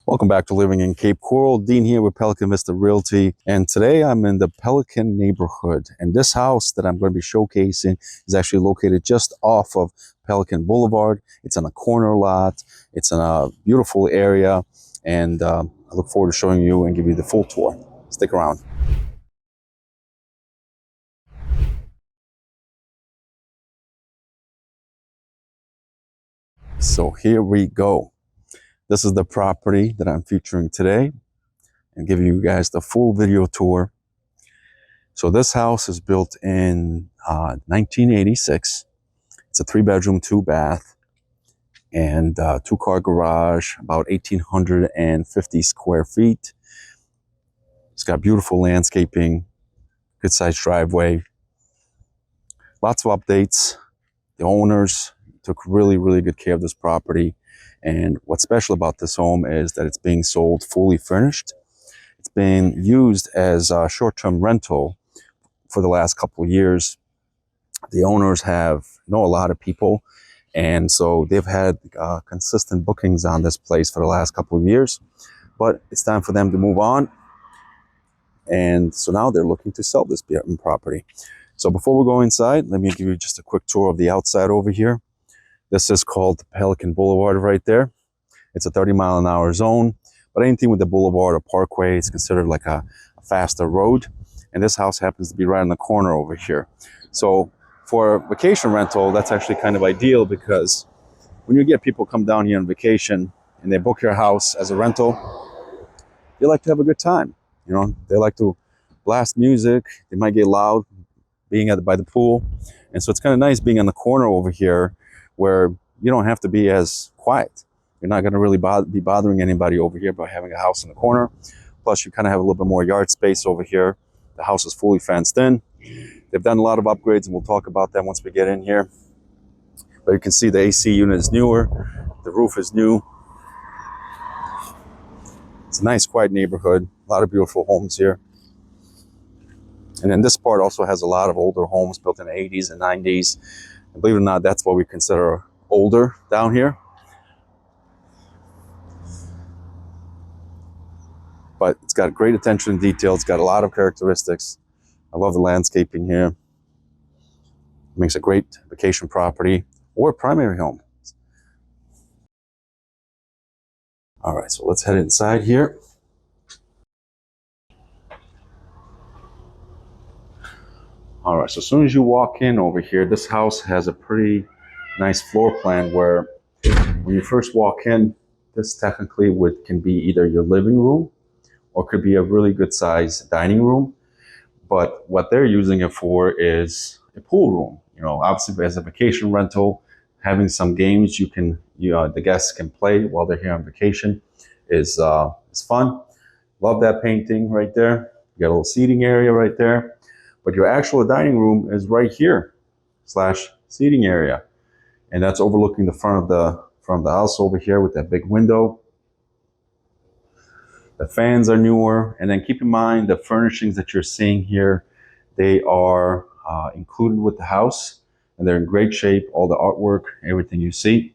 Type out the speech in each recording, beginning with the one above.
Welcome back to Living in Cape Coral. Dean here with Pelican Vista Realty. And today I'm in the Pelican neighborhood. And this house that I'm going to be showcasing is actually located just off of Pelican Boulevard. It's on a corner lot. It's in a beautiful area. And I look forward to showing you and give you the full tour. Stick around. So here we go. This is the property that I'm featuring today and give you guys the full video tour. So this house is built in 1986. It's a 3-bedroom, 2-bath, and 2-car garage, about 1,850 square feet. It's got beautiful landscaping, good sized driveway, lots of updates. The owners took really good care of this property. And what's special about this home is that it's being sold fully furnished. It's been used as a short-term rental for the last couple of years. The owners know a lot of people, and so they've had consistent bookings on this place for the last couple of years. But it's time for them to move on, and so now they're looking to sell this property. So before we go inside, let me give you just a quick tour of the outside over here. This is called Pelican Boulevard right there. It's a 30-mile-an-hour zone, but anything with the boulevard or parkway is considered like a faster road. And this house happens to be right in the corner over here. So for vacation rental, that's actually kind of ideal, because when you get people come down here on vacation and they book your house as a rental, they like to have a good time. You know, they like to blast music. They might get loud being by the pool. And so it's kind of nice being on the corner over here where you don't have to be as quiet. You're not going to really be bothering anybody over here by having a house in the corner. Plus, you kind of have a little bit more yard space over here. The house is fully fenced in. They've done a lot of upgrades, and we'll talk about that once we get in here. But you can see the AC unit is newer. The roof is new. It's a nice, quiet neighborhood. A lot of beautiful homes here. And then this part also has a lot of older homes built in the 80s and 90s. And believe it or not, that's what we consider older down here. But it's got great attention to detail. It's got a lot of characteristics. I love the landscaping here. It makes a great vacation property or primary home. All right, so let's head inside here. All right, so as soon as you walk in over here, this house has a pretty nice floor plan where when you first walk in, this technically can be either your living room or could be a really good size dining room. But what they're using it for is a pool room. You know, obviously as a vacation rental, having some games the guests can play while they're here on vacation is fun. Love that painting right there. You got a little seating area right there. But your actual dining room is right here, / seating area. And that's overlooking the front of the house over here with that big window. The fans are newer. And then keep in mind the furnishings that you're seeing here, they are included with the house, and they're in great shape. All the artwork, everything you see.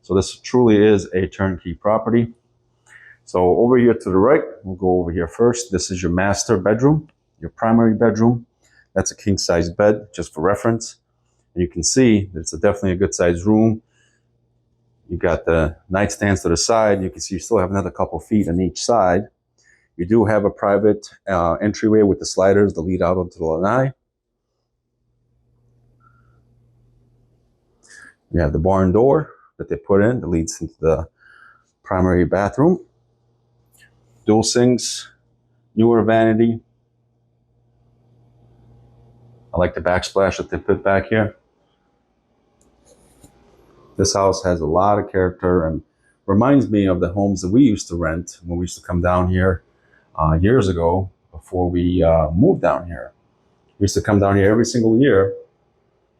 So this truly is a turnkey property. So over here to the right, we'll go over here first. This is your master bedroom, your primary bedroom. That's a king-size bed, just for reference. And you can see that it's definitely a good-sized room. You got the nightstands to the side. You can see you still have another couple feet on each side. You do have a private entryway with the sliders that lead out onto the lanai. You have the barn door that they put in that leads into the primary bathroom. Dual sinks, newer vanity. I like the backsplash that they put back here. This house has a lot of character and reminds me of the homes that we used to rent when we used to come down here years ago before we moved down here. We used to come down here every single year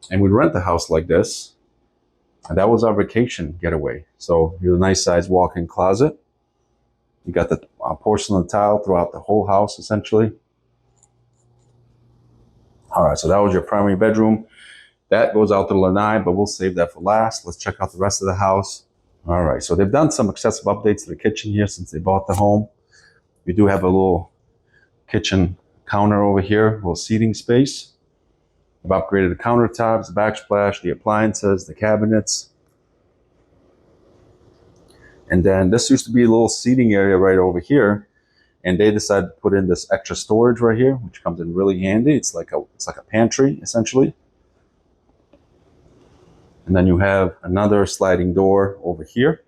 and we'd rent a house like this. And that was our vacation getaway. So you have a nice size walk-in closet. You got the porcelain tile throughout the whole house, essentially. All right, so that was your primary bedroom. That goes out to the lanai, but we'll save that for last. Let's check out the rest of the house. All right, so they've done some excessive updates to the kitchen here since they bought the home. We do have a little kitchen counter over here, a little seating space. I've upgraded the countertops, the backsplash, the appliances, the cabinets. And then this used to be a little seating area right over here. And they decided to put in this extra storage right here, which comes in really handy. It's like a pantry, essentially. And then you have another sliding door over here.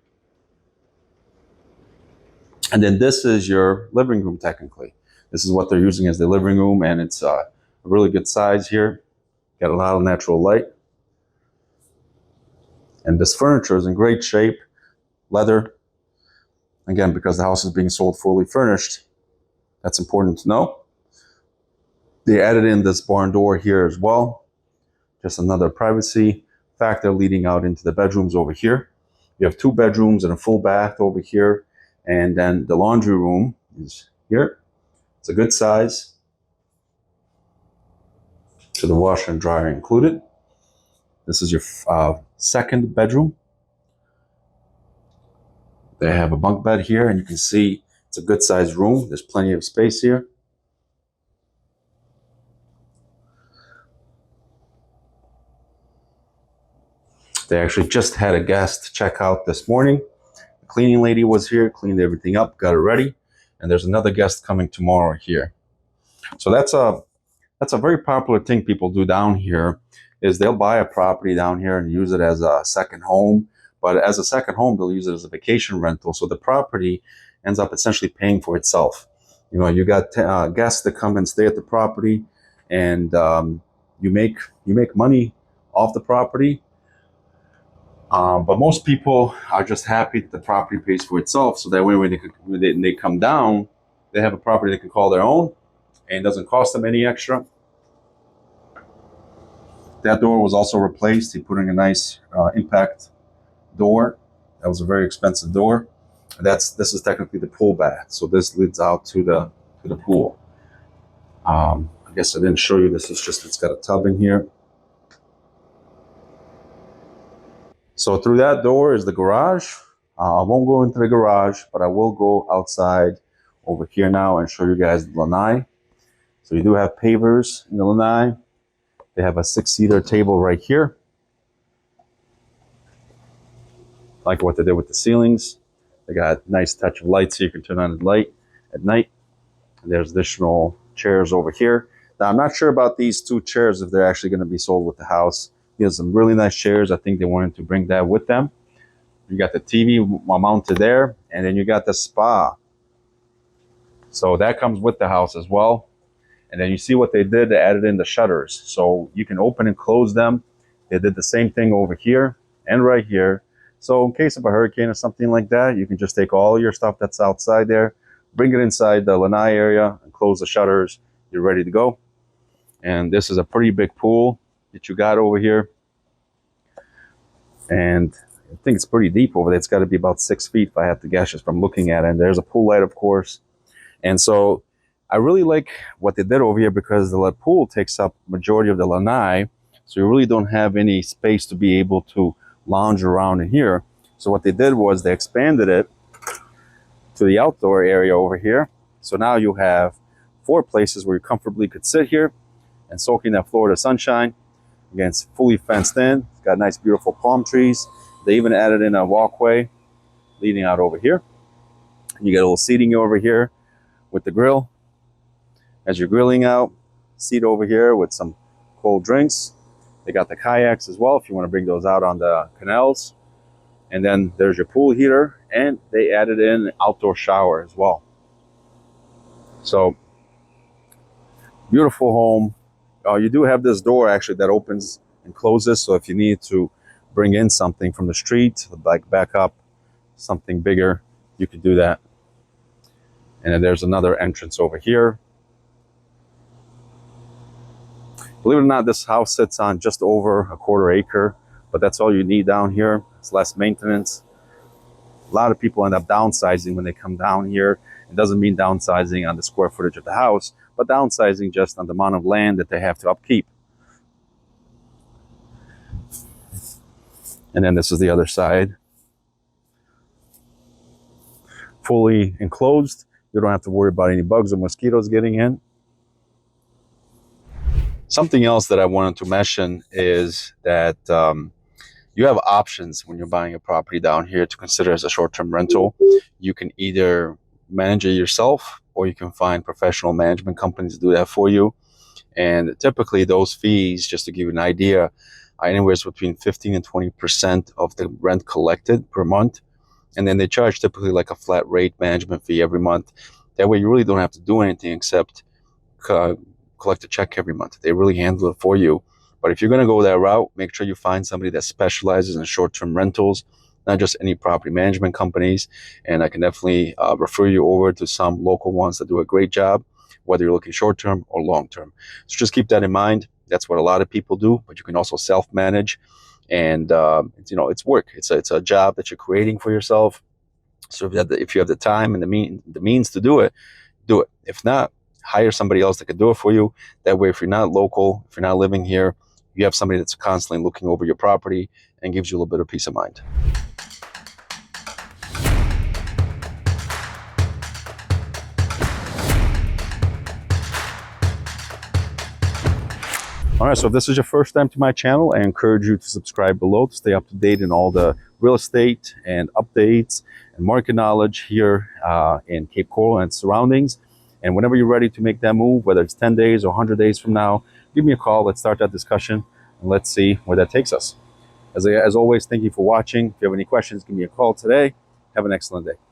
And then this is your living room, technically. This is what they're using as the living room, and it's a really good size here. Got a lot of natural light. And this furniture is in great shape, leather. Again, because the house is being sold fully furnished, that's important to know. They added in this barn door here as well. Just another privacy factor leading out into the bedrooms over here. You have 2 bedrooms and a full bath over here. And then the laundry room is here. It's a good size. So the washer and dryer included. This is your second bedroom. They have a bunk bed here, and you can see it's a good sized room. There's plenty of space here. They actually just had a guest check out this morning. The cleaning lady was here, cleaned everything up, got it ready. And there's another guest coming tomorrow here. So that's a very popular thing people do down here, is they'll buy a property down here and use it as a second home. But as a second home, they'll use it as a vacation rental. So the property ends up essentially paying for itself. You know, you got guests that come and stay at the property, and you make money off the property. But most people are just happy that the property pays for itself. So that way, when they come down, they have a property they can call their own, and it doesn't cost them any extra. That door was also replaced. He put in a nice impact door. That was a very expensive door. This is technically the pool bath. So this leads out to the pool. I guess I didn't show you this. It's got a tub in here. So through that door is the garage. I won't go into the garage, but I will go outside over here now and show you guys the lanai. So you do have pavers in the lanai. They have a 6-seater table right here. Like what they did with the ceilings. They got a nice touch of light so you can turn on the light at night. And there's additional chairs over here. Now, I'm not sure about these 2 chairs, if they're actually going to be sold with the house. There's some really nice chairs. I think they wanted to bring that with them. You got the TV mounted there, and then you got the spa. So that comes with the house as well. And then you see what they did, they added in the shutters. So you can open and close them. They did the same thing over here and right here. So in case of a hurricane or something like that, you can just take all your stuff that's outside there, bring it inside the lanai area, and close the shutters. You're ready to go. And this is a pretty big pool that you got over here. And I think it's pretty deep over there. It's got to be about 6 feet if I have to guess just from looking at it. And there's a pool light, of course. And so I really like what they did over here, because the pool takes up majority of the lanai. So you really don't have any space to be able to lounge around in here. So what they did was they expanded it to the outdoor area over here. So now you have 4 places where you comfortably could sit here and soak in that Florida sunshine. Again, it's fully fenced in. It's got nice, beautiful palm trees. They even added in a walkway leading out over here. You get a little seating over here with the grill. As you're grilling out, seat over here with some cold drinks. They got the kayaks as well if you want to bring those out on the canals. And then there's your pool heater, and they added in an outdoor shower as well. So, beautiful home. You do have this door actually that opens and closes, so if you need to bring in something from the street, like back up something bigger, you could do that. And then there's another entrance over here. Believe it or not, this house sits on just over a 1/4 acre, but that's all you need down here. It's less maintenance. A lot of people end up downsizing when they come down here. It doesn't mean downsizing on the square footage of the house, but downsizing just on the amount of land that they have to upkeep. And then this is the other side. fully enclosed. You don't have to worry about any bugs or mosquitoes getting in. Something else that I wanted to mention is that you have options when you're buying a property down here to consider as a short-term rental. You can either manage it yourself, or you can find professional management companies to do that for you. And typically those fees, just to give you an idea, are anywhere between 15 and 20% of the rent collected per month. And then they charge typically like a flat rate management fee every month. That way you really don't have to do anything except collect a check every month. They really handle it for you. But if you're going to go that route, make sure you find somebody that specializes in short-term rentals, not just any property management companies. And I can definitely refer you over to some local ones that do a great job, whether you're looking short-term or long-term. So just keep that in mind. That's what a lot of people do, but you can also self-manage. And it's work. It's a job that you're creating for yourself. So if you have the time and the means to do it, do it. If not, hire somebody else that can do it for you. That way, if you're not local, if you're not living here, you have somebody that's constantly looking over your property and gives you a little bit of peace of mind. All right, so if this is your first time to my channel, I encourage you to subscribe below to stay up to date in all the real estate and updates and market knowledge here in Cape Coral and its surroundings. And whenever you're ready to make that move, whether it's 10 days or 100 days from now, give me a call. Let's start that discussion and let's see where that takes us. As always, thank you for watching. If you have any questions, give me a call today. Have an excellent day.